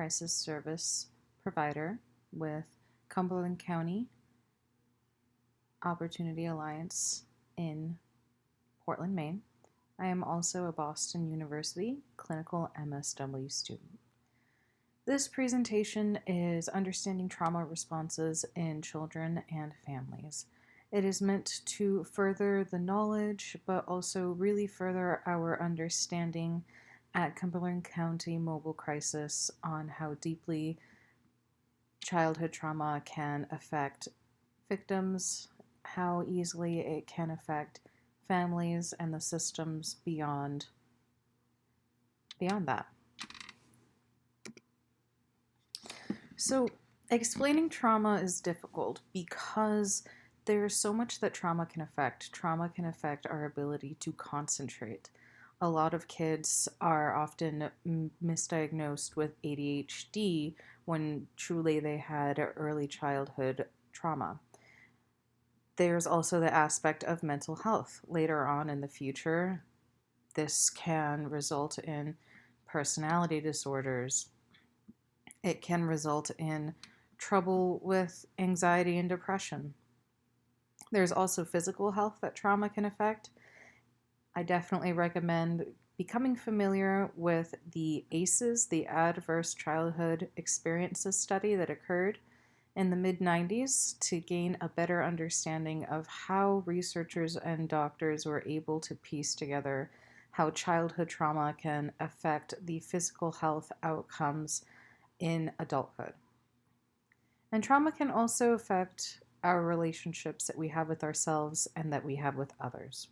crisis service provider with Cumberland County Opportunity Alliance in Portland, Maine. I am also a Boston University clinical MSW student. This presentation is Understanding Trauma Responses in Children and Families. It is meant to further the knowledge, but also really further our understanding at Cumberland County Mobile Crisis on how deeply childhood trauma can affect victims, how easily it can affect families and the systems beyond that. So, explaining trauma is difficult because there's so much that trauma can affect. Trauma can affect our ability to concentrate. A lot of kids are often misdiagnosed with ADHD when truly they had early childhood trauma. There's also the aspect of mental health. Later on in the future, this can result in personality disorders. It can result in trouble with anxiety and depression. There's also physical health that trauma can affect. I definitely recommend becoming familiar with the ACEs, the Adverse Childhood Experiences study that occurred in the mid-90s to gain a better understanding of how researchers and doctors were able to piece together how childhood trauma can affect the physical health outcomes in adulthood. And trauma can also affect our relationships that we have with ourselves and that we have with others.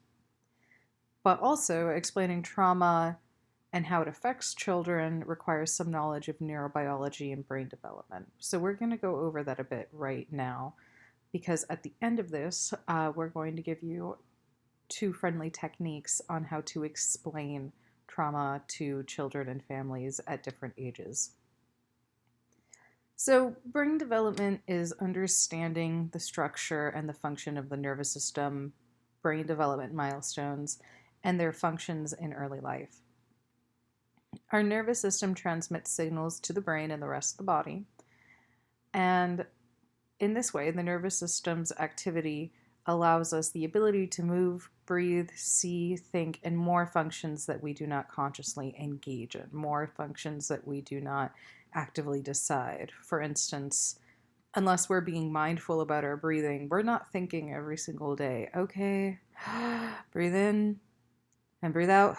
But also, explaining trauma and how it affects children requires some knowledge of neurobiology and brain development. So we're going to go over that a bit right now, because at the end of this, we're going to give you 2 friendly techniques on how to explain trauma to children and families at different ages. So, brain development is understanding the structure and the function of the nervous system, brain development milestones, and their functions in early life. Our nervous system transmits signals to the brain and the rest of the body. And in this way, the nervous system's activity allows us the ability to move, breathe, see, think, and more functions that we do not consciously engage in, more functions that we do not actively decide. For instance, unless we're being mindful about our breathing, we're not thinking every single day, okay, breathe in and breathe out,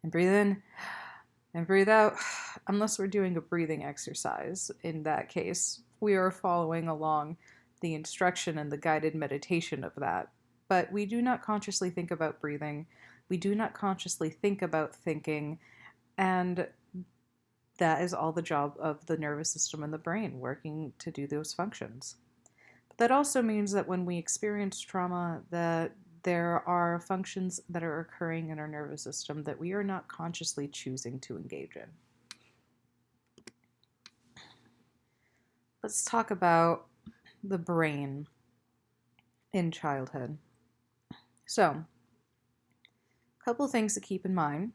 and breathe in and breathe out, unless we're doing a breathing exercise. In that case, we are following along the instruction and the guided meditation of that. But we do not consciously think about breathing. We do not consciously think about thinking. And that is all the job of the nervous system and the brain, working to do those functions. But that also means that when we experience trauma, that there are functions that are occurring in our nervous system that we are not consciously choosing to engage in. Let's talk about the brain in childhood. So, a couple things to keep in mind.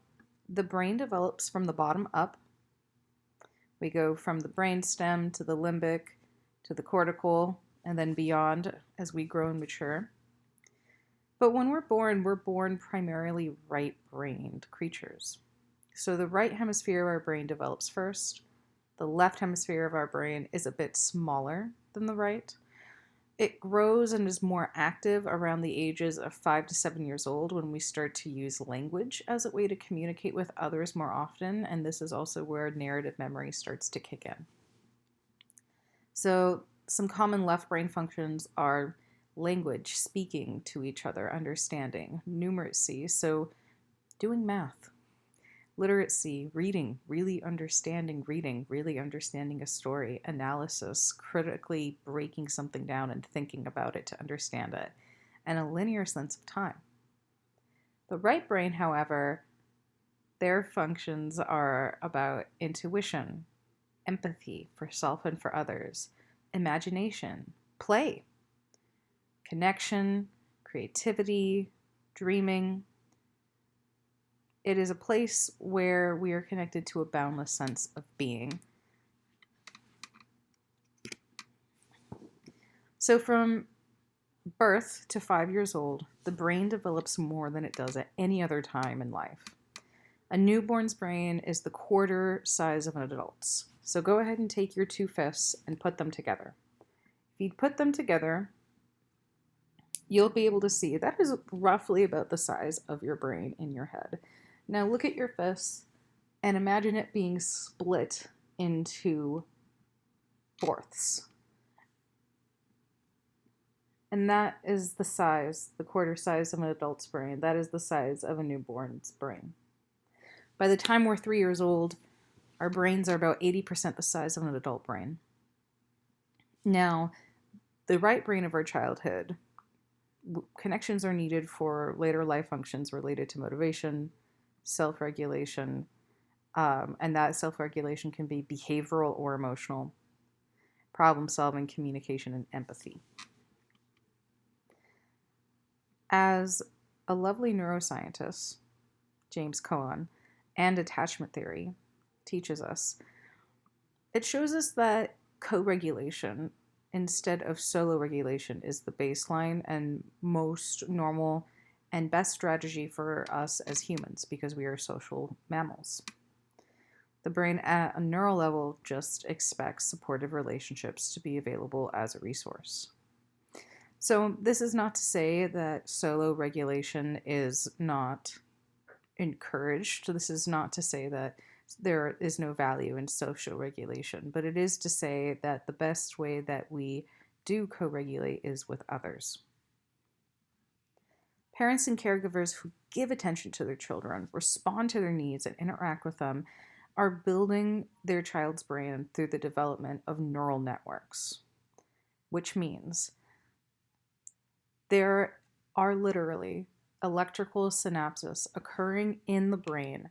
The brain develops from the bottom up. We go from the brainstem to the limbic to the cortical and then beyond as we grow and mature. But when we're born primarily right-brained creatures. So the right hemisphere of our brain develops first. The left hemisphere of our brain is a bit smaller than the right. It grows and is more active around the ages of 5 to 7 years old when we start to use language as a way to communicate with others more often, and this is also where narrative memory starts to kick in. So some common left brain functions are language, speaking to each other, understanding, numeracy, so doing math, literacy, reading, really understanding a story, analysis, critically breaking something down and thinking about it to understand it, and a linear sense of time. The right brain, however, their functions are about intuition, empathy for self and for others, imagination, play, connection, creativity, dreaming. It is a place where we are connected to a boundless sense of being. So from birth to 5 years old, the brain develops more than it does at any other time in life. A newborn's brain is the quarter size of an adult's. So go ahead and take your 2/5 and put them together. If you put them together, you'll be able to see that is roughly about the size of your brain in your head. Now look at your fists and imagine it being split into fourths. And that is the size, the quarter size of an adult's brain. That is the size of a newborn's brain. By the time we're 3 years old, our brains are about 80% the size of an adult brain. Now, the right brain of our childhood, connections are needed for later life functions related to motivation, self-regulation, and that self-regulation can be behavioral or emotional, problem solving, communication, and empathy. As a lovely neuroscientist, James Cohen, and attachment theory teaches us, it shows us that co-regulation instead of solo regulation is the baseline and most normal and best strategy for us as humans because we are social mammals. The brain at a neural level just expects supportive relationships to be available as a resource. So this is not to say that solo regulation is not encouraged. This is not to say that there is no value in social regulation, but it is to say that the best way that we do co-regulate is with others. Parents and caregivers who give attention to their children, respond to their needs, and interact with them are building their child's brain through the development of neural networks, which means there are literally electrical synapses occurring in the brain,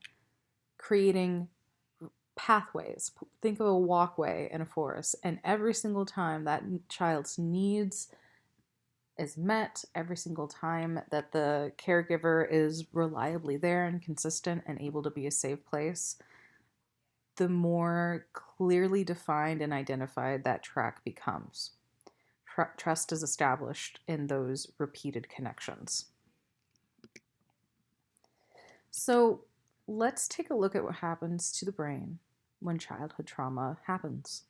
creating pathways. Think of a walkway in a forest, and every single time that child's needs is met, every single time that the caregiver is reliably there and consistent and able to be a safe place, the more clearly defined and identified that track becomes. Trust is established in those repeated connections. So let's take a look at what happens to the brain when childhood trauma happens.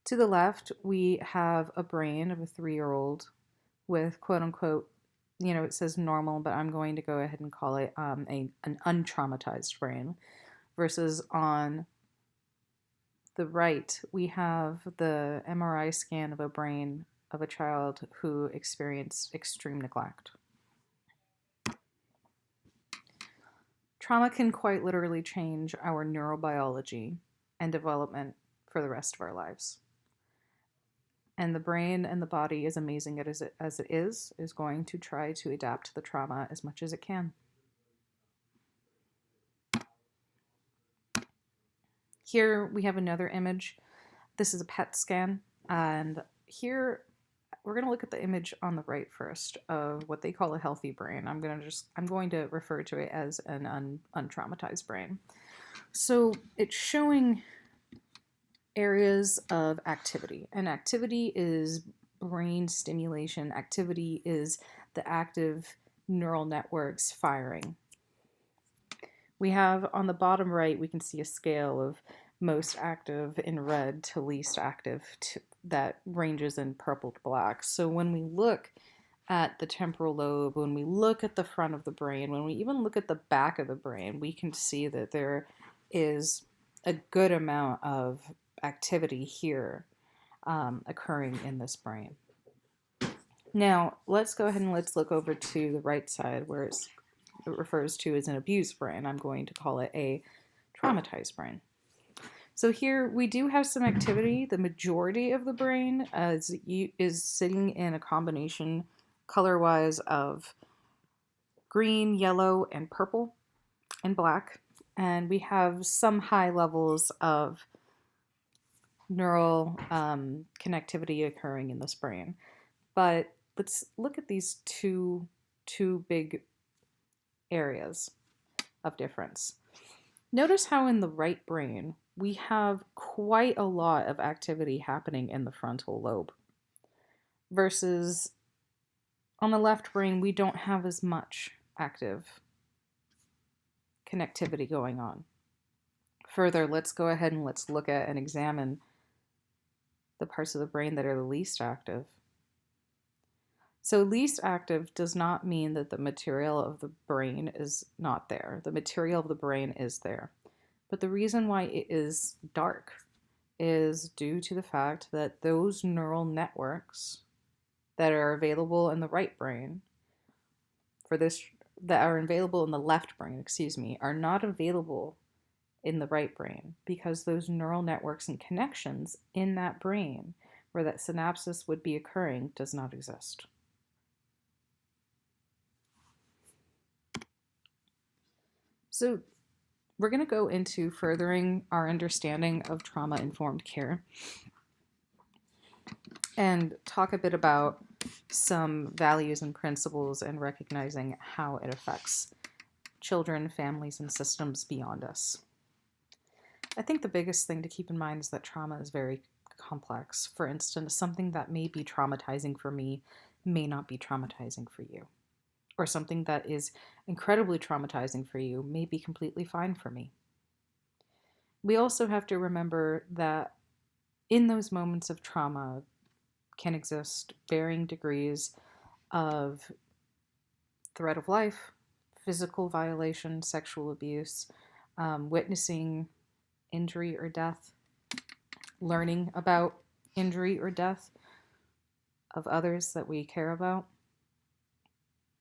To the left, we have a brain of a 3-year-old with quote unquote, it says normal, but I'm going to go ahead and call it an untraumatized brain, versus on the right, we have the MRI scan of a brain of a child who experienced extreme neglect. Trauma can quite literally change our neurobiology and development for the rest of our lives. And the brain and the body, as amazing as it is going to try to adapt to the trauma as much as it can. Here we have another image. This is a PET scan, and here we're going to look at the image on the right first of what they call a healthy brain. I'm going to refer to it as an untraumatized brain. So it's showing areas of activity, and activity is brain stimulation. Activity is the active neural networks firing. We have on the bottom right, we can see a scale of most active in red to least active that ranges in purple to black. So when we look at the temporal lobe, when we look at the front of the brain, when we even look at the back of the brain, we can see that there is a good amount of activity here occurring in this brain. Now, let's go ahead and let's look over to the right side where it refers to as an abused brain. I'm going to call it a traumatized brain. So here we do have some activity. The majority of the brain is sitting in a combination color-wise of green, yellow, and purple, and black. And we have some high levels of neural connectivity occurring in this brain. But let's look at these two big areas of difference. Notice how in the right brain we have quite a lot of activity happening in the frontal lobe versus on the left brain, we don't have as much active connectivity going on. Further, let's go ahead and let's look at and examine the parts of the brain that are the least active. So least active does not mean that the material of the brain is not there. The material of the brain is there. But the reason why it is dark is due to the fact that those neural networks that are available in the right brain for this that are available in the left brain, are not available in the right brain because those neural networks and connections in that brain where that synapses would be occurring does not exist. So we're going to go into furthering our understanding of trauma-informed care and talk a bit about some values and principles and recognizing how it affects children, families, and systems beyond us. I think the biggest thing to keep in mind is that trauma is very complex. For instance, something that may be traumatizing for me may not be traumatizing for you. Or something that is incredibly traumatizing for you may be completely fine for me. We also have to remember that in those moments of trauma can exist varying degrees of threat of life, physical violation, sexual abuse, witnessing injury or death, learning about injury or death of others that we care about.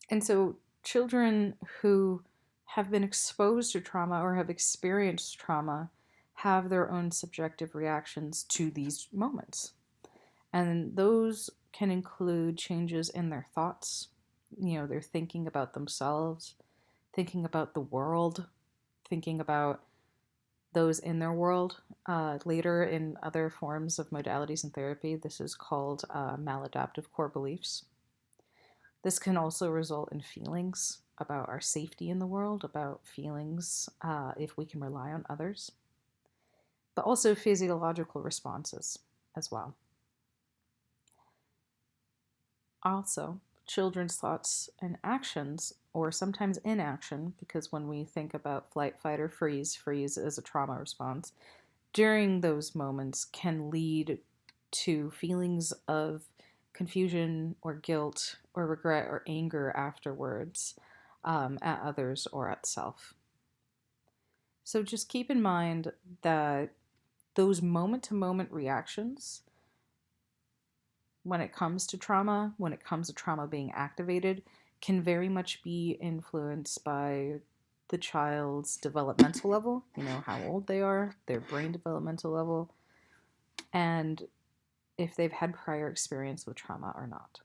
And so children who have been exposed to trauma or have experienced trauma have their own subjective reactions to these moments. And those can include changes in their thoughts. They're thinking about themselves, thinking about the world, thinking about those in their world. Later in other forms of modalities and therapy, this is called maladaptive core beliefs. This can also result in feelings about our safety in the world, about feelings if we can rely on others, but also physiological responses as well. Also, children's thoughts and actions, or sometimes inaction, because when we think about flight, fight, or freeze is a trauma response, during those moments can lead to feelings of confusion or guilt or regret or anger afterwards at others or at self. So just keep in mind that those moment-to-moment reactions when it comes to trauma being activated, can very much be influenced by the child's developmental level, how old they are, their brain developmental level, and if they've had prior experience with trauma or not.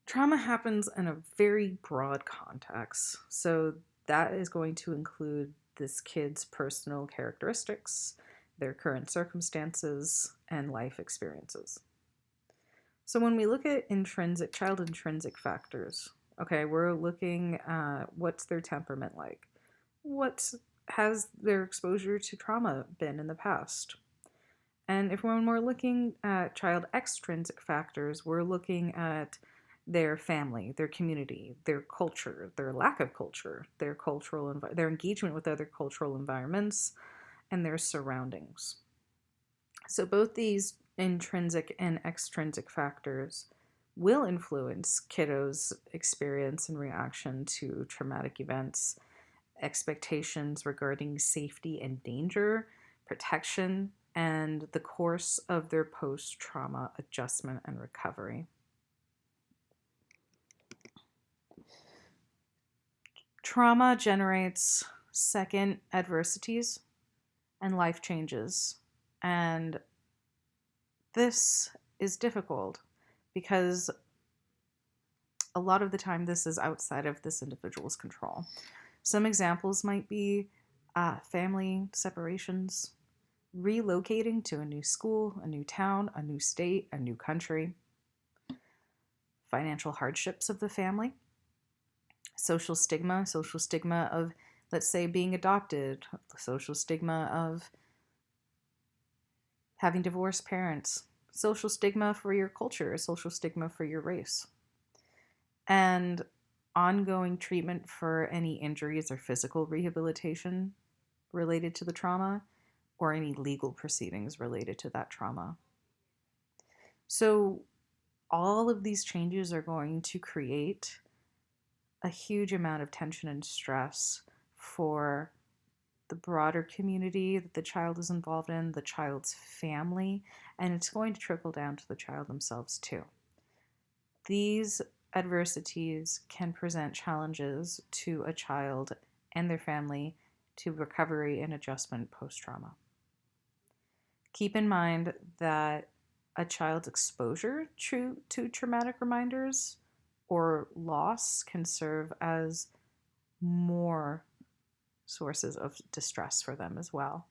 Trauma happens in a very broad context, so that is going to include this kid's personal characteristics, their current circumstances, and life experiences. So when we look at child intrinsic factors, okay, we're looking at what's their temperament like? What has their exposure to trauma been in the past? And when we're looking at child extrinsic factors, we're looking at their family, their community, their culture, their lack of culture, their their engagement with other cultural environments, and their surroundings. So both these intrinsic and extrinsic factors will influence kiddos' experience and reaction to traumatic events, expectations regarding safety and danger, protection, and the course of their post-trauma adjustment and recovery. Trauma generates second adversities and life changes. And this is difficult because a lot of the time this is outside of this individual's control. Some examples might be family separations, relocating to a new school, a new town, a new state, a new country, financial hardships of the family, Social stigma of, let's say, being adopted, the social stigma of having divorced parents, social stigma for your culture, social stigma for your race, and ongoing treatment for any injuries or physical rehabilitation related to the trauma, or any legal proceedings related to that trauma. So, all of these changes are going to create a huge amount of tension and stress for the broader community that the child is involved in, the child's family, and it's going to trickle down to the child themselves too. These adversities can present challenges to a child and their family to recovery and adjustment post trauma. Keep in mind that a child's exposure to traumatic reminders or loss can serve as more sources of distress for them as well.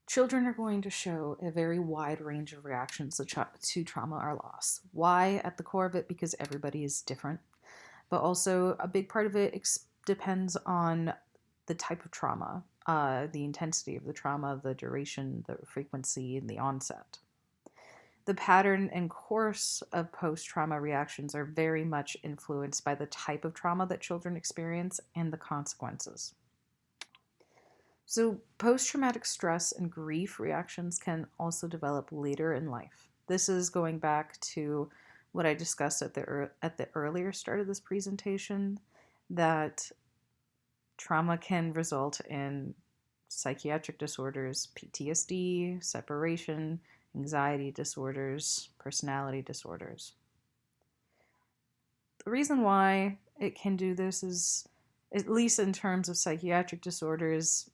Children are going to show a very wide range of reactions to trauma or loss. Why? At the core of it, because everybody is different, but also a big part of it depends on the type of trauma, the intensity of the trauma, the duration, the frequency, and the onset. The pattern and course of post-trauma reactions are very much influenced by the type of trauma that children experience and the consequences. So, post-traumatic stress and grief reactions can also develop later in life. This is going back to what I discussed at the earlier start of this presentation, that trauma can result in psychiatric disorders, PTSD, separation, anxiety disorders, personality disorders. The reason why it can do this is, at least in terms of psychiatric disorders,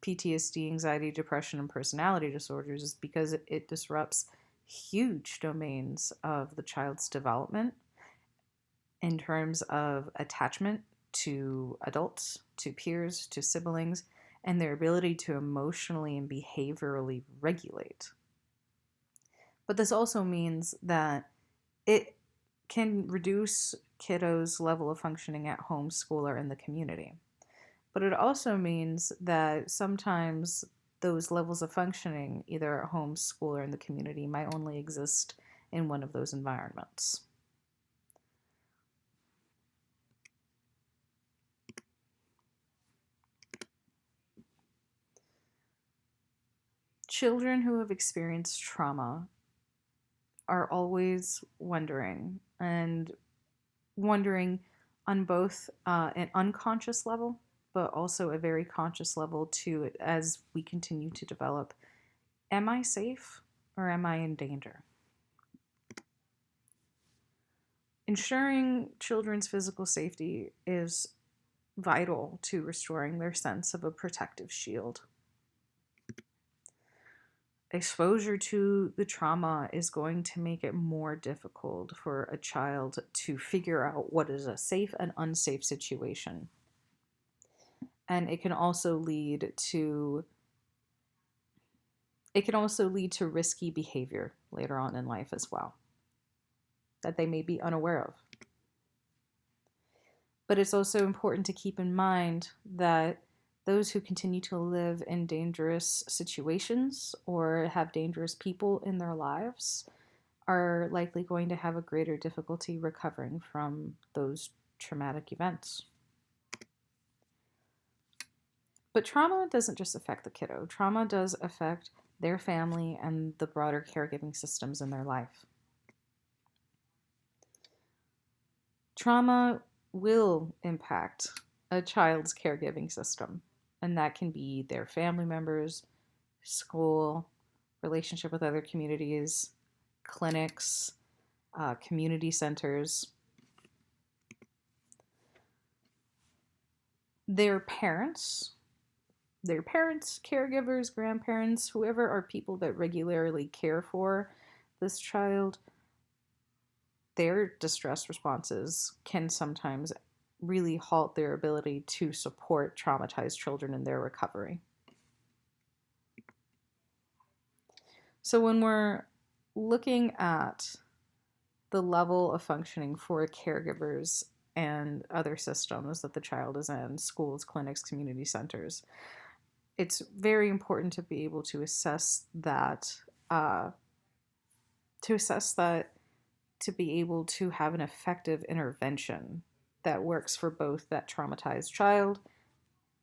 PTSD, anxiety, depression, and personality disorders, is because it disrupts huge domains of the child's development in terms of attachment to adults, to peers, to siblings, and their ability to emotionally and behaviorally regulate. But this also means that it can reduce kiddos' level of functioning at home, school, or in the community. But it also means that sometimes those levels of functioning, either at home, school, or in the community, might only exist in one of those environments. Children who have experienced trauma are always wondering, and wondering on both an unconscious level, but also a very conscious level too, as we continue to develop. Am I safe or am I in danger? Ensuring children's physical safety is vital to restoring their sense of a protective shield. Exposure to the trauma is going to make it more difficult for a child to figure out what is a safe and unsafe situation. And it can also lead to risky behavior later on in life as well, that they may be unaware of. But it's also important to keep in mind that those who continue to live in dangerous situations or have dangerous people in their lives are likely going to have a greater difficulty recovering from those traumatic events. But trauma doesn't just affect the kiddo. Trauma does affect their family and the broader caregiving systems in their life. Trauma will impact a child's caregiving system, and that can be their family members, school, relationship with other communities, clinics, community centers. Their parents, caregivers, grandparents, whoever are people that regularly care for this child, their distress responses can sometimes really halt their ability to support traumatized children in their recovery. So when we're looking at the level of functioning for caregivers and other systems that the child is in, schools, clinics, community centers. It's very important to be able to assess that, uh, to assess that, to be able to have an effective intervention that works for both that traumatized child,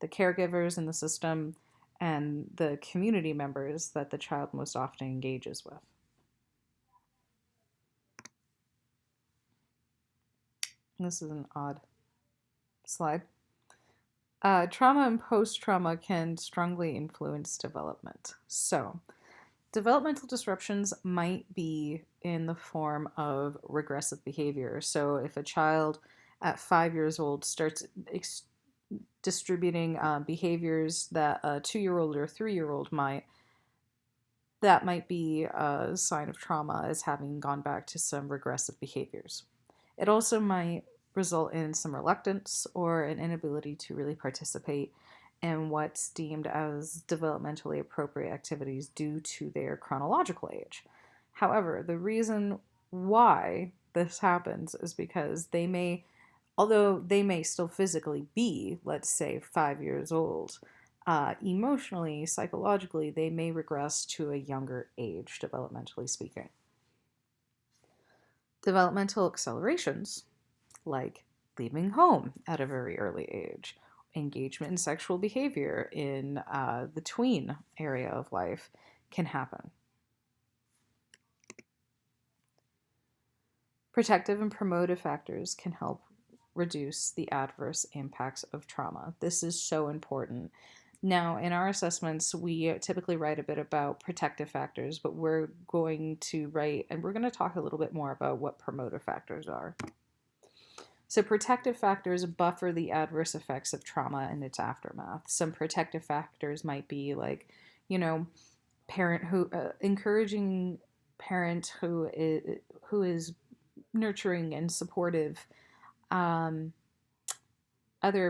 the caregivers in the system, and the community members that the child most often engages with. This is an odd slide. Trauma and post-trauma can strongly influence development. So, developmental disruptions might be in the form of regressive behavior. So, if a child at 5 years old starts distributing behaviors that a 2-year-old or 3-year-old might, that might be a sign of trauma as having gone back to some regressive behaviors. It also might result in some reluctance or an inability to really participate in what's deemed as developmentally appropriate activities due to their chronological age. However, the reason why this happens is because they may, although they may still physically be, let's say, 5 years old, emotionally, psychologically, they may regress to a younger age, developmentally speaking. Developmental accelerations, like leaving home at a very early age, engagement in sexual behavior in the tween area of life, can happen. Protective and promotive factors can help reduce the adverse impacts of trauma. This is so important. Now, in our assessments, we typically write a bit about protective factors, but we're going to write, and we're going to talk a little bit more about what promotive factors are. So protective factors buffer the adverse effects of trauma and its aftermath. Some protective factors might be like, parent who encouraging parent who is nurturing and supportive. Other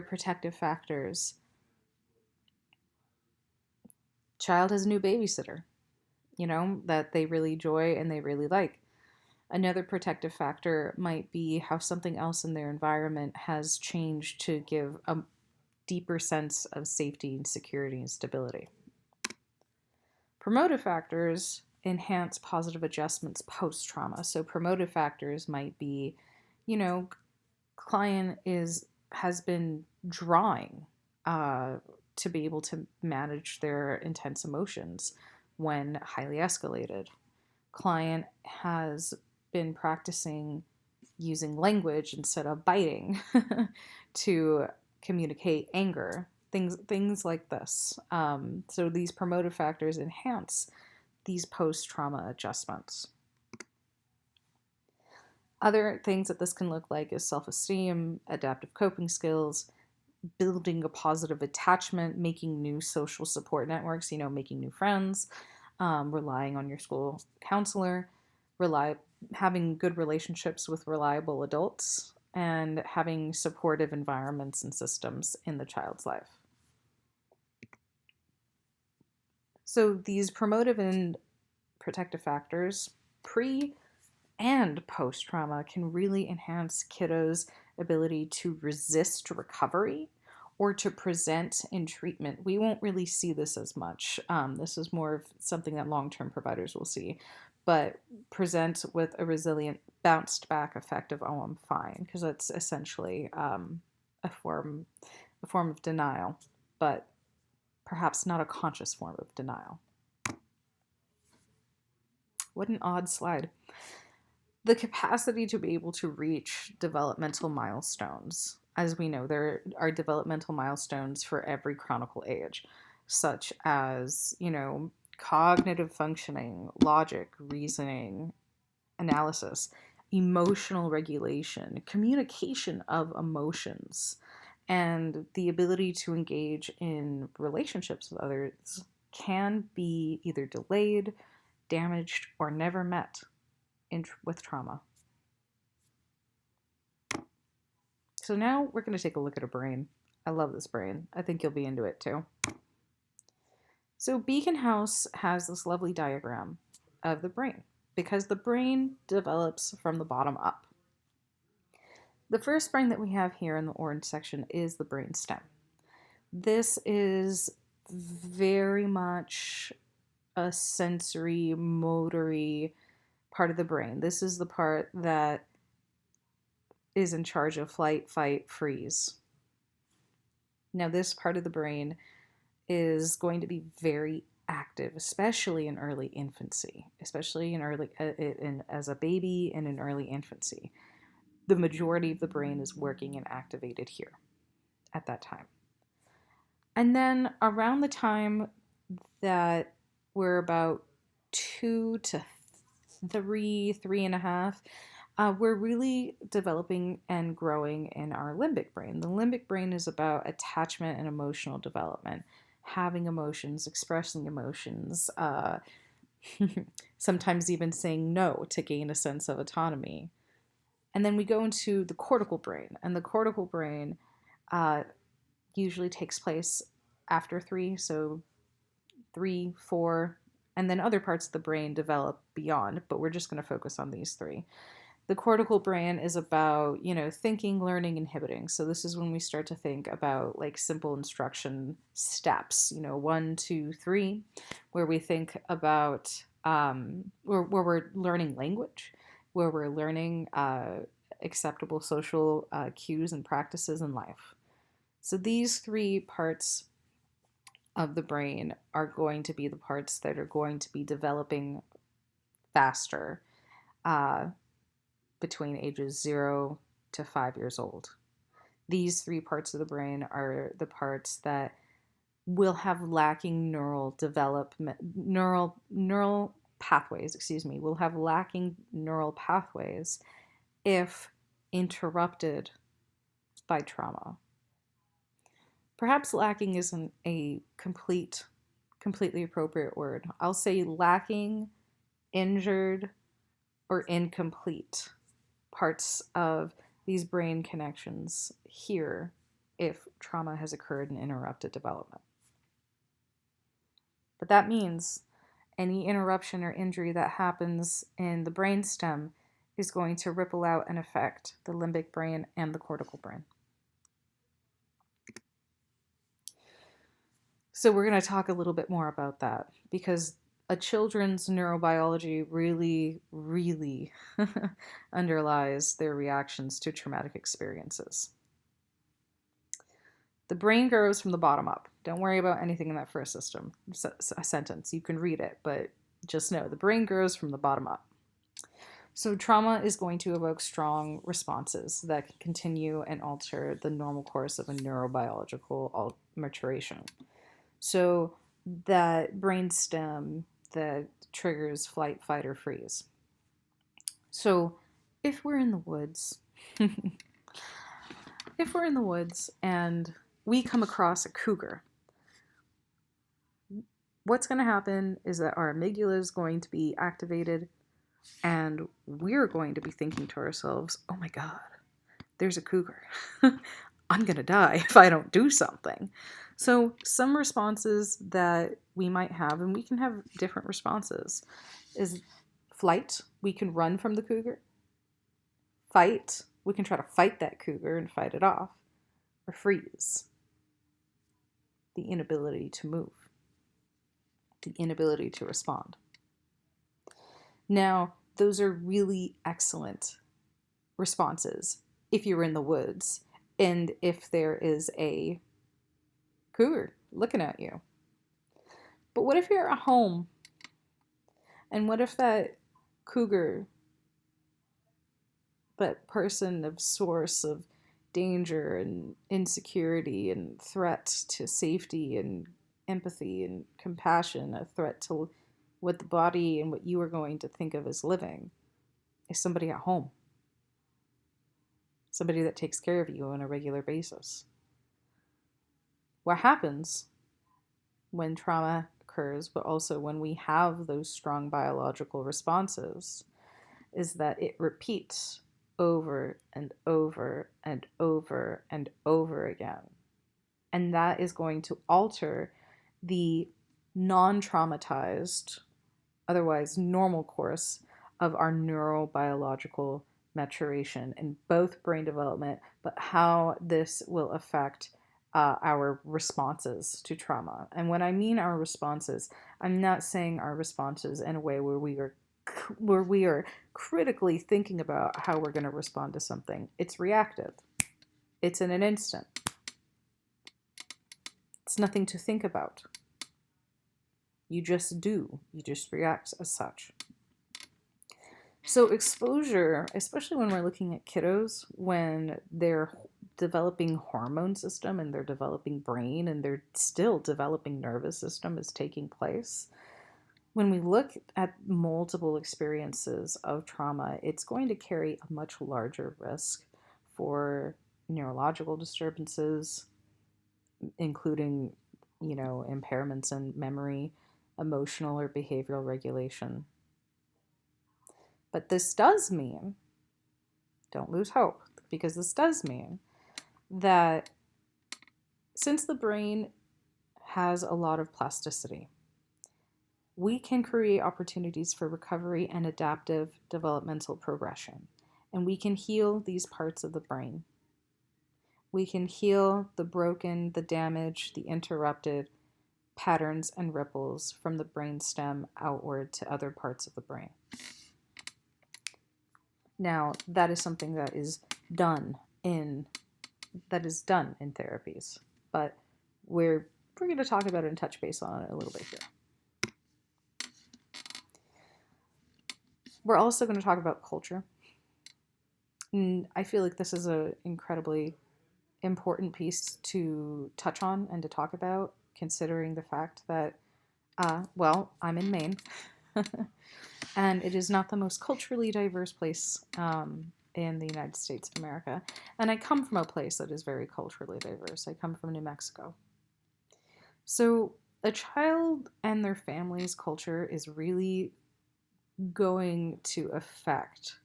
protective factors: child has a new babysitter, that they really enjoy and they really like. Another protective factor might be how something else in their environment has changed to give a deeper sense of safety and security and stability. Promotive factors enhance positive adjustments post-trauma. So promotive factors might be, client has been drawing to be able to manage their intense emotions when highly escalated. Client has been practicing using language instead of biting to communicate anger, things like this. So these promotive factors enhance these post-trauma adjustments. Other things that this can look like is self-esteem, adaptive coping skills, building a positive attachment, making new social support networks, making new friends, relying on your school counselor, having good relationships with reliable adults, and having supportive environments and systems in the child's life. So these promotive and protective factors, pre and post-trauma, can really enhance kiddos' ability to resist recovery or to present in treatment. We won't really see this as much. This is more of something that long-term providers will see, but present with a resilient, bounced back effect of, oh, I'm fine, because that's essentially a form of denial, but perhaps not a conscious form of denial. What an odd slide. The capacity to be able to reach developmental milestones. As we know, there are developmental milestones for every chronicle age, such as, cognitive functioning, logic, reasoning, analysis, emotional regulation, communication of emotions, and the ability to engage in relationships with others can be either delayed, damaged, or never met with trauma. So now we're going to take a look at a brain. I love this brain. I think you'll be into it too. So Beacon House has this lovely diagram of the brain. because the brain develops from the bottom up. The first brain that we have here in the orange section is the brain stem. This is very much a sensory, motory part of the brain. This is the part that is in charge of flight, fight, freeze. Now, this part of the brain is going to be very active, especially in early infancy, especially as a baby and in early infancy. The majority of the brain is working and activated here at that time. And then around the time that we're about 2 to 3.5, we're really developing and growing in our limbic brain. The limbic brain is about attachment and emotional development, having emotions, expressing emotions, sometimes even saying no to gain a sense of autonomy. And then we go into the cortical brain, and the cortical brain usually takes place after 3, so 3, 4, and then other parts of the brain develop beyond, but we're just going to focus on these 3. The cortical brain is about, thinking, learning, inhibiting. So this is when we start to think about like simple instruction steps, 1, 2, 3, where we think about where we're learning language, where we're learning acceptable social cues and practices in life. So these 3 parts of the brain are going to be the parts that are going to be developing faster between ages 0 to 5 years old. These 3 parts of the brain are the parts that will have lacking neural pathways, will have lacking neural pathways if interrupted by trauma. Perhaps lacking isn't a completely appropriate word. I'll say lacking, injured, or incomplete parts of these brain connections here if trauma has occurred and interrupted development. But that means any interruption or injury that happens in the brainstem is going to ripple out and affect the limbic brain and the cortical brain. So we're going to talk a little bit more about that because a children's neurobiology really, really underlies their reactions to traumatic experiences. The brain grows from the bottom up. Don't worry about anything in that first sentence. You can read it, but just know the brain grows from the bottom up. So trauma is going to evoke strong responses that can continue and alter the normal course of a neurobiological maturation. So that brainstem that triggers flight, fight, or freeze. So if we're in the woods, and we come across a cougar, what's going to happen is that our amygdala is going to be activated and we're going to be thinking to ourselves, oh my God, there's a cougar. I'm going to die if I don't do something. So some responses that we might have, and we can have different responses, is flight. We can run from the cougar. Fight. We can try to fight that cougar and fight it off. Or freeze. The inability to move. The inability to respond. Now, those are really excellent responses if you're in the woods and if there is a cougar looking at you. But what if you're at home? And what if that cougar, that person of source of danger and insecurity and threat to safety and empathy and compassion, a threat to what the body and what you are going to think of as living, is somebody at home? Somebody that takes care of you on a regular basis. What happens when trauma occurs, but also when we have those strong biological responses, is that it repeats over and over and over and over again. And that is going to alter the non-traumatized, otherwise normal course of our neurobiological maturation in both brain development, but how this will affect our responses to trauma. And when I mean our responses, I'm not saying our responses in a way where we are critically thinking about how we're going to respond to something. It's reactive. It's in an instant. It's nothing to think about. You just do. You just react as such. So exposure, especially when we're looking at kiddos, when their developing hormone system and their developing brain and their still developing nervous system is taking place, when we look at multiple experiences of trauma, it's going to carry a much larger risk for neurological disturbances, including, impairments in memory, emotional or behavioral regulation. But this does mean, don't lose hope, because this does mean that since the brain has a lot of plasticity, we can create opportunities for recovery and adaptive developmental progression. And we can heal these parts of the brain. We can heal the broken, the damaged, the interrupted patterns and ripples from the brainstem outward to other parts of the brain. Now, that is something that is done in therapies, but we're going to talk about it and touch base on it a little bit here. We're also going to talk about culture. And I feel like this is an incredibly important piece to touch on and to talk about, considering the fact that, I'm in Maine, and it is not the most culturally diverse place in the United States of America. And I come from a place that is very culturally diverse. I come from New Mexico. So a child and their family's culture is really going to affect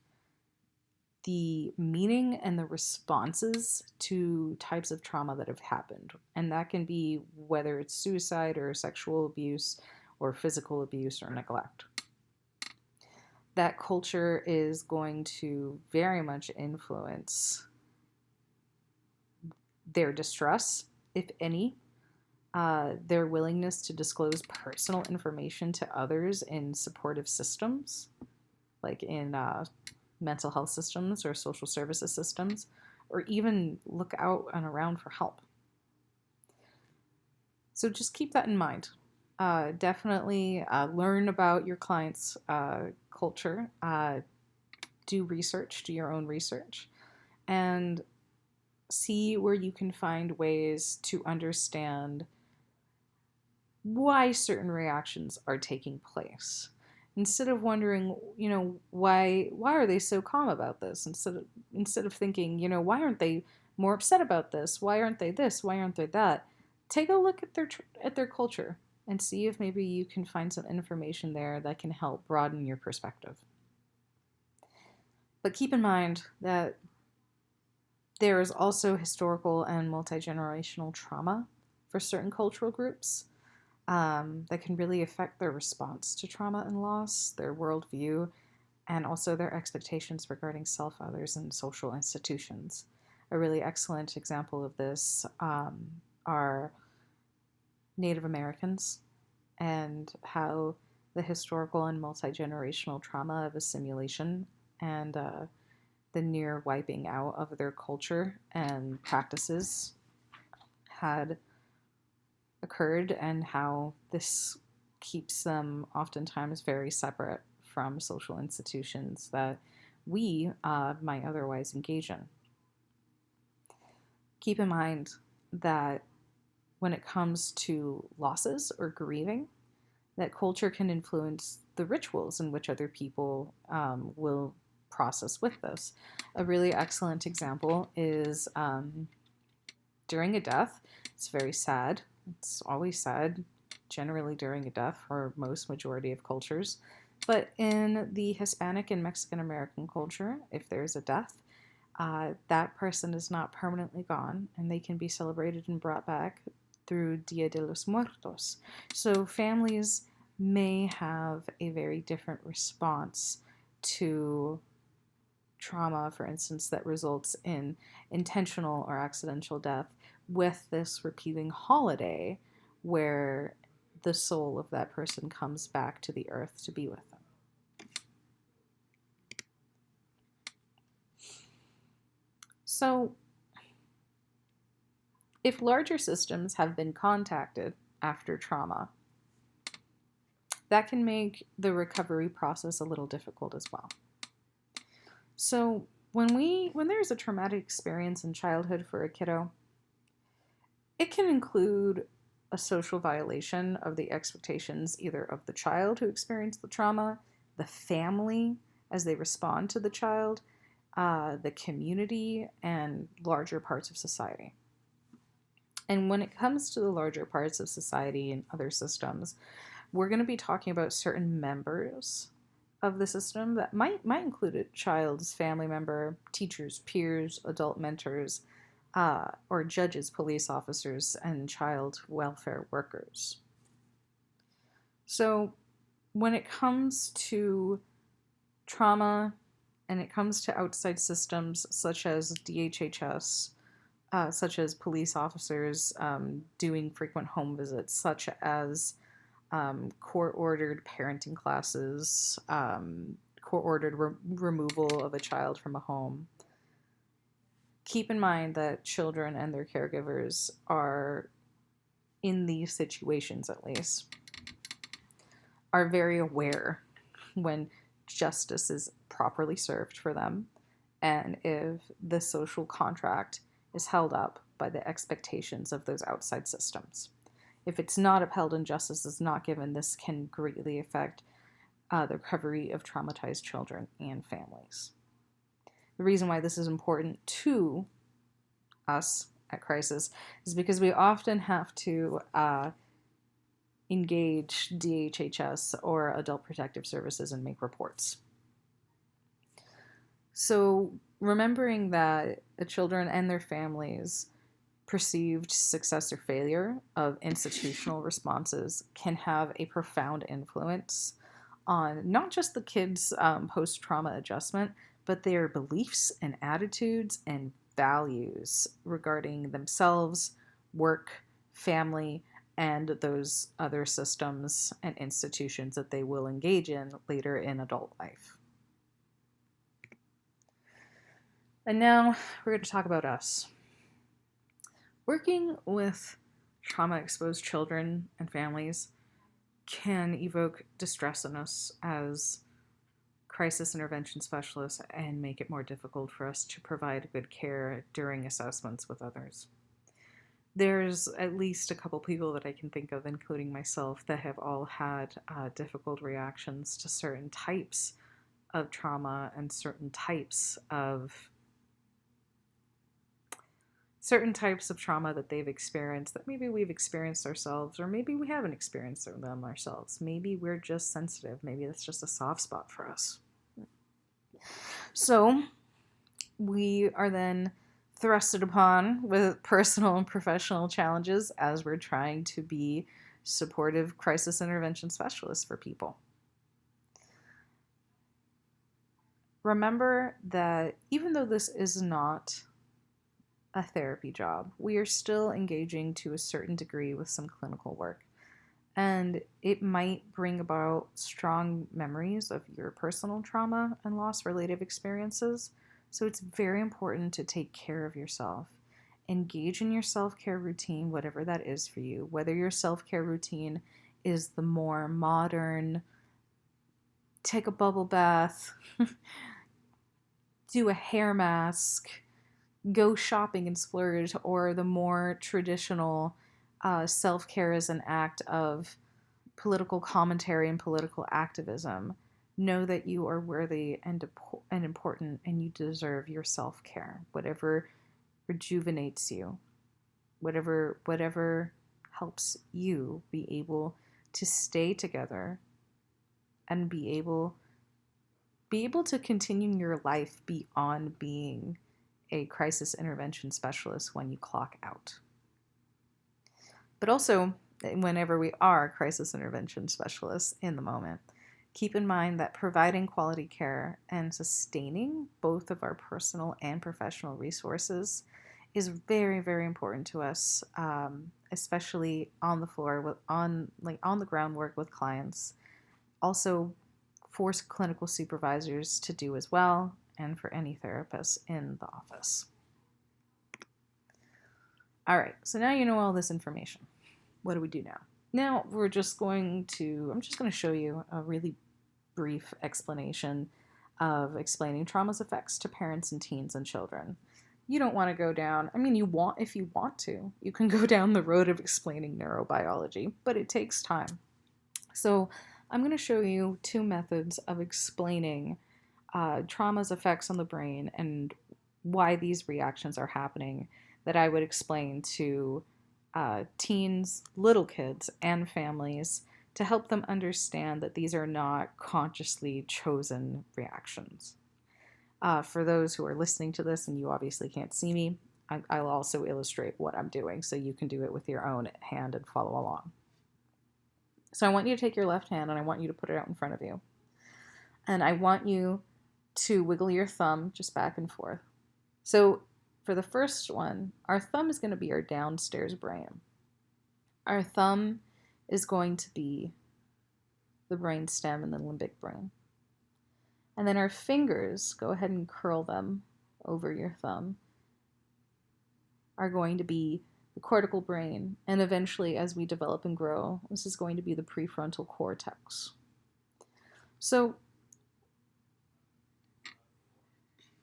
the meaning and the responses to types of trauma that have happened. And that can be whether it's suicide or sexual abuse or physical abuse or neglect. That culture is going to very much influence their distress, if any, their willingness to disclose personal information to others in supportive systems, like in mental health systems or social services systems, or even look out and around for help. So just keep that in mind. Definitely learn about your client's culture. Do research, do your own research, and see where you can find ways to understand why certain reactions are taking place. Instead of wondering, why are they so calm about this? Instead of thinking, why aren't they more upset about this? Why aren't they this? Why aren't they that? Take a look at their culture and see if maybe you can find some information there that can help broaden your perspective. But keep in mind that there is also historical and multi-generational trauma for certain cultural groups that can really affect their response to trauma and loss, their worldview, and also their expectations regarding self, others, and social institutions. A really excellent example of this are Native Americans and how the historical and multi-generational trauma of assimilation and the near wiping out of their culture and practices had occurred, and how this keeps them oftentimes very separate from social institutions that we might otherwise engage in. Keep in mind that when it comes to losses or grieving, that culture can influence the rituals in which other people will process with this. A really excellent example is during a death. It's very sad. It's always sad, generally during a death for most majority of cultures. But in the Hispanic and Mexican American culture, if there's a death, that person is not permanently gone, and they can be celebrated and brought back through Dia de los Muertos. So families may have a very different response to trauma, for instance, that results in intentional or accidental death, with this repeating holiday where the soul of that person comes back to the earth to be with them. So, if larger systems have been contacted after trauma, that can make the recovery process a little difficult as well. So, when there's a traumatic experience in childhood for a kiddo, it can include a social violation of the expectations either of the child who experienced the trauma, the family as they respond to the child, the community, and larger parts of society. And when it comes to the larger parts of society and other systems, we're going to be talking about certain members of the system that might include a child's family member, teachers, peers, adult mentors, or judges, police officers, and child welfare workers. So when it comes to trauma and it comes to outside systems such as DHHS, such as police officers doing frequent home visits, such as court-ordered parenting classes, court-ordered removal of a child from a home. Keep in mind that children and their caregivers are, in these situations at least, are very aware when justice is properly served for them and if the social contract is held up by the expectations of those outside systems. If it's not upheld and justice is not given, this can greatly affect the recovery of traumatized children and families. The reason why this is important to us at Crisis is because we often have to engage DHHS or Adult Protective Services and make reports. So remembering that the children and their families' perceived success or failure of institutional responses can have a profound influence on not just the kids' post-trauma adjustment, but their beliefs and attitudes and values regarding themselves, work, family, and those other systems and institutions that they will engage in later in adult life. And now we're going to talk about us. Working with trauma-exposed children and families can evoke distress in us as crisis intervention specialists and make it more difficult for us to provide good care during assessments with others. There's at least a couple people that I can think of, including myself, that have all had difficult reactions to certain types of trauma and certain types of trauma that they've experienced that maybe we've experienced ourselves, or maybe we haven't experienced them ourselves. Maybe we're just sensitive. Maybe that's just a soft spot for us. So we are then thrusted upon with personal and professional challenges as we're trying to be supportive crisis intervention specialists for people. Remember that even though this is not a therapy job, we are still engaging to a certain degree with some clinical work. And it might bring about strong memories of your personal trauma and loss-related experiences. So it's very important to take care of yourself. Engage in your self-care routine, whatever that is for you. Whether your self-care routine is the more modern, take a bubble bath, do a hair mask, go shopping and splurge, or the more traditional self-care as an act of political commentary and political activism. Know that you are worthy and important, and you deserve your self-care. Whatever rejuvenates you, whatever helps you be able to stay together and be able to continue your life beyond being a crisis intervention specialist when you clock out. But also, whenever we are crisis intervention specialists in the moment, Keep in mind that providing quality care and sustaining both of our personal and professional resources is very, very important to us, especially on the floor on the groundwork with clients. Also, for clinical supervisors to do as well, and for any therapists in the office. All right, so now you know all this information. What do we do now? Now I'm just going to show you a really brief explanation of explaining trauma's effects to parents and teens and children. You don't want to go down, if you want to, you can go down the road of explaining neurobiology, but it takes time. So I'm going to show you two methods of explaining trauma's effects on the brain and why these reactions are happening that I would explain to teens, little kids, and families to help them understand that these are not consciously chosen reactions. For those who are listening to this and you obviously can't see me, I'll also illustrate what I'm doing so you can do it with your own hand and follow along. So I want you to take your left hand and I want you to put it out in front of you. And I want you to wiggle your thumb just back and forth. So for the first one, our thumb is going to be our downstairs brain. Our thumb is going to be the brain stem and the limbic brain. And then our fingers, go ahead and curl them over your thumb, are going to be the cortical brain, and eventually as we develop and grow, this is going to be the prefrontal cortex. So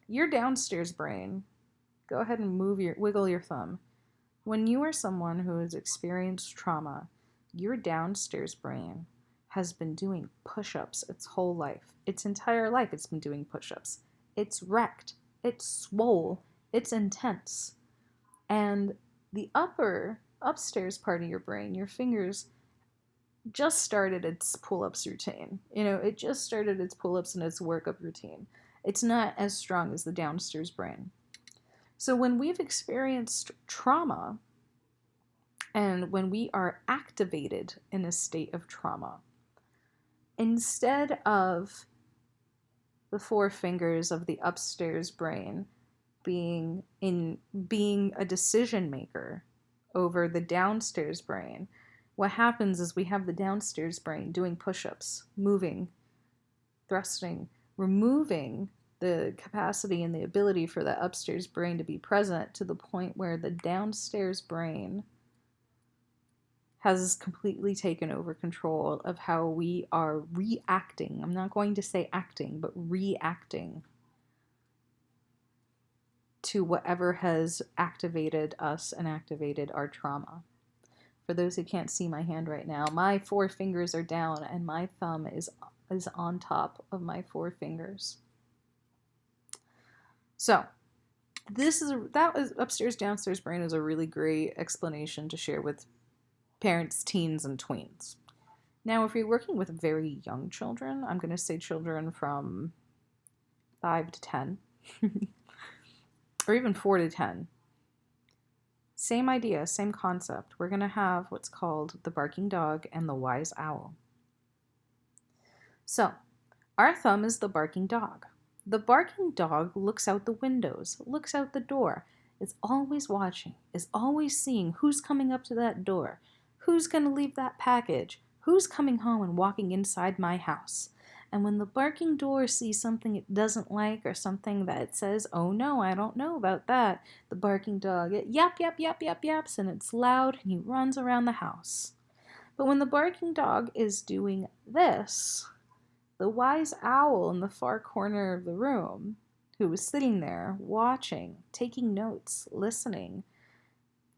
your downstairs brain, go ahead and wiggle your thumb. When you are someone who has experienced trauma, your downstairs brain has been doing push-ups its whole life. Its entire life it's been doing push-ups. It's wrecked, it's swole, it's intense. And the upstairs part of your brain, your fingers, just started its pull-ups routine. It just started its pull-ups and its workup routine. It's not as strong as the downstairs brain. So when we've experienced trauma and when we are activated in a state of trauma, instead of the four fingers of the upstairs brain being a decision maker over the downstairs brain, what happens is we have the downstairs brain doing push-ups, moving, thrusting, removing the capacity and the ability for the upstairs brain to be present to the point where the downstairs brain has completely taken over control of how we are reacting. I'm not going to say acting, but reacting to whatever has activated us and activated our trauma. For those who can't see my hand right now, my four fingers are down and my thumb is on top of my four fingers. So that was upstairs, downstairs brain is a really great explanation to share with parents, teens, and tweens. Now, if you're working with very young children, I'm going to say children from 5 to 10, or even 4 to 10. Same idea, same concept. We're going to have what's called the barking dog and the wise owl. So, our thumb is the barking dog. The barking dog looks out the windows, looks out the door, is always watching, is always seeing who's coming up to that door, who's going to leave that package, who's coming home and walking inside my house. And when the barking door sees something it doesn't like or something that it says, oh no, I don't know about that, the barking dog, it yaps, and it's loud and he runs around the house. But when the barking dog is doing this, the wise owl in the far corner of the room, who was sitting there watching, taking notes, listening,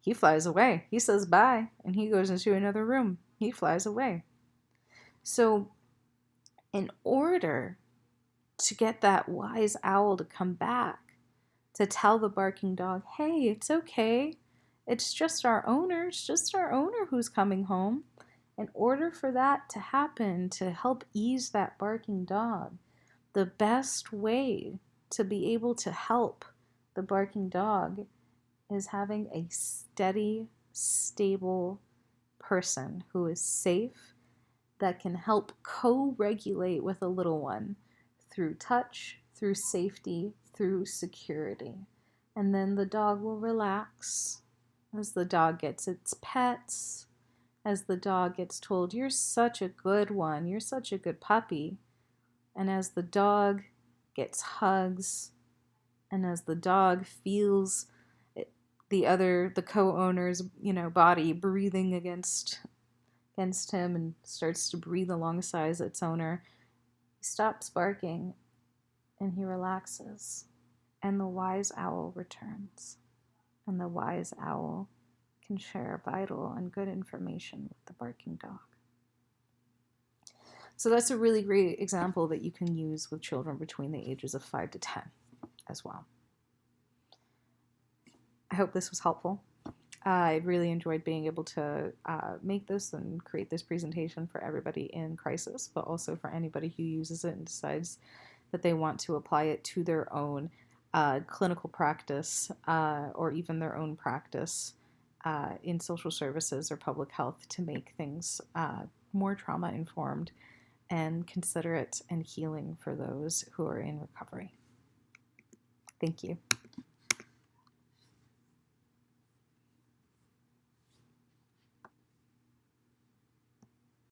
he flies away. He says bye, and he goes into another room. He flies away. So, in order to get that wise owl to come back, to tell the barking dog, hey, it's okay. It's just our owner. It's just our owner who's coming home. In order for that to happen, to help ease that barking dog, the best way to be able to help the barking dog is having a steady, stable person who is safe, that can help co-regulate with a little one through touch, through safety, through security. And then the dog will relax as the dog gets its pets, as the dog gets told, "You're such a good one, you're such a good puppy." And as the dog gets hugs, and as the dog feels the co-owner's, body breathing against him and starts to breathe alongside its owner, he stops barking and he relaxes. And the wise owl returns. And the wise owl can share vital and good information with the barking dog. So that's a really great example that you can use with children between the ages of 5 to 10 as well. I hope this was helpful. I really enjoyed being able to make this and create this presentation for everybody in crisis, but also for anybody who uses it and decides that they want to apply it to their own clinical practice or even their own practice in social services or public health to make things more trauma-informed and considerate and healing for those who are in recovery. Thank you.